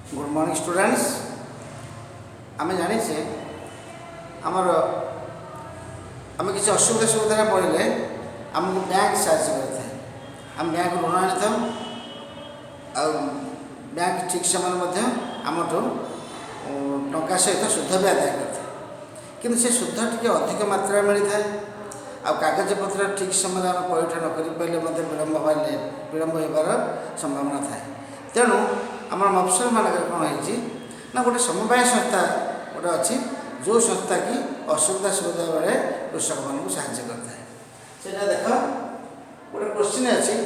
Good morning students. आम जाने आमर आम किसी असुविधा सुविधा पड़े आमको बैंक साहय करता है। आम बैंक ऋण आनी था बैंक ठीक समय आमठू टंका सहित सुध भी आदाय करता है कि से सुध टी अधिक मात्रा मिलता है। कागज पत्र ठीक समय आम पैठ न कर विलम्ब होबार संभावना थाए। तेणु आम मफसल मान कौन है गोटे समवाय संस्था गोटे अच्छी जो संस्था की असुविधा सुविधा बेले कृषक मानक साहाय्य करता है। से देख गोटे क्वेश्चन अच्छी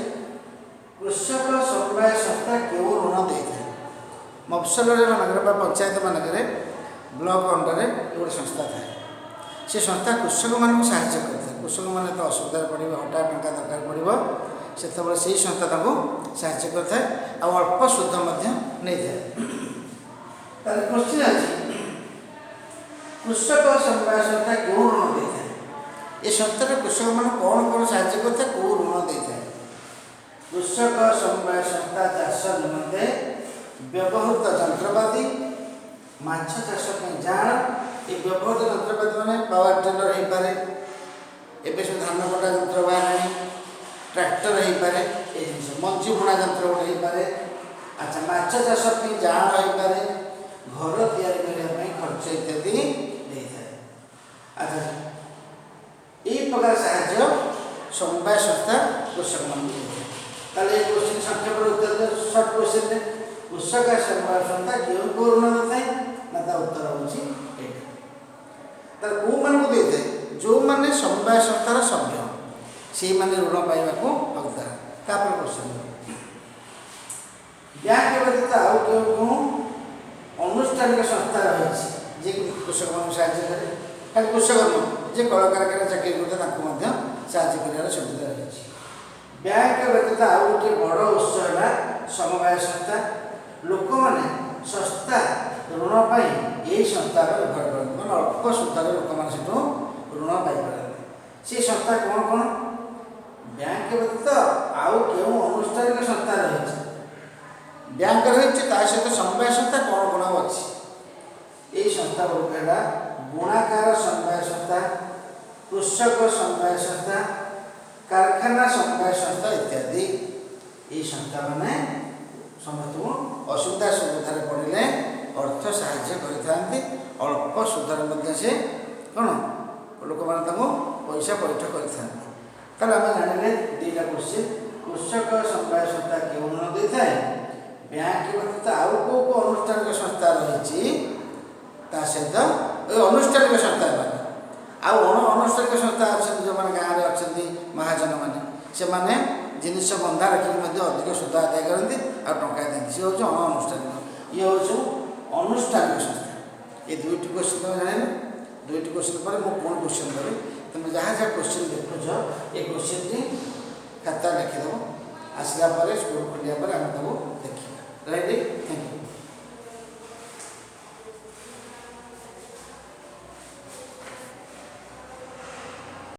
कृषक समवाय संस्था क्यों ऋण दे था। मफसल मानक पंचायत मानक ब्लॉक अंडर गोटे संस्था थाए। से संस्था कृषक मानक साहाय्य करता है। कृषक मैंने तो असुविधा पड़े हठात टंका दरकार पड़ो से से संस्था साहाय्य करता है और अल्प शुद्ध नहीं था। क्वेश्चन अच्छी कृषक समवाय संस्था क्यों ऋण दे था। ये संस्था कृषक मान कौन कौन साहाय्य करता है कौ ऋण दे था। कृषक समवाय संस्था चाष निमंते व्यवहृत जंत्रपाति माछ चाष जाल ये व्यवहृत जंत्रपाति मैंने पावर टिलर हो पारे एवं सब धान कटा यंत्र बाहर ट्रैक्टर हो पारे ये जिन मंजी बुणा यंत्र गोटे हो पारे। अच्छा माछ चाष जाल हो पारे घर या खर्च इत्यादि दे था। अच्छा यही प्रकार साहाय्य समवाय संस्था कृषक मान क्वेश्चन संक्षेप उत्तर सर्ट क्वेश्चन कृषक समवाय संस्था क्यों को ऋण देता है ना उत्तर हूँ कौ मान को देते जो मैंने समवाय संस्थार सभ्य से मैंने ऋण पाइबा हकदार। तापर क्वेश्चन बैंक व्यतीत आउ क्यों अनुष्ठानिक संस्था रही कृषक मान साहय करे। खाली कृषक नुह जे कल कारखाना चाकरी करते साहय कर सुविधा रही। बैंक व्यतीत आउ गोटे बड़ उत्स है समवाय संस्था। लोक मैंने सस्ता ऋण पाई यही संस्था निर्भर करते मैं अल्प सुधार लोक मैंने ऋण पाई से संस्था कौन कौन बैंक व्यतीत आउ क्यों अनुष्ठानिक संस्था रही। बैंक रही सहित समवाय संस्था कौन कौन अच्छी यही संस्था गुड़िक है बुणाकार समवाय संस्था कृषक समवाय संस्था कारखाना समवाय संस्था इत्यादि। ये संस्था मैंने समस्त असुविधा सुविधा पड़े अर्थ साहाय्य करते अल्प सुधर से कौन लोक मैंने पैसा पैठ कर आम जाने दुईटा क्वेश्चन कृषक समवाय संस्था क्यों ऋण दे था। बैंक व्यतीत आउ कौ कौ अनुष्ठानिक संस्था रही सहित अनुष्ठानिक संस्था अनुष्ठानिक संस्था अच्छा जो मैंने गाँव में अच्छा महाजन मैंने से जिनिस बंधा रखिक अधिक सुध आदाय करती टंका देती सी हूँ अनुष्ठानिक ये हूँ अनुष्ठानिक संस्था। ये दुईट क्वेश्चन तुम जान दुईट क्वेश्चन पर मुझे कौन क्वेश्चन करी तुम जहाँ जहाँ क्वेश्चन देखुच ये क्वेश्चन टी खाता लिखिदेव आसला स्कूल खोलिया आम तक देखा। Right thank you.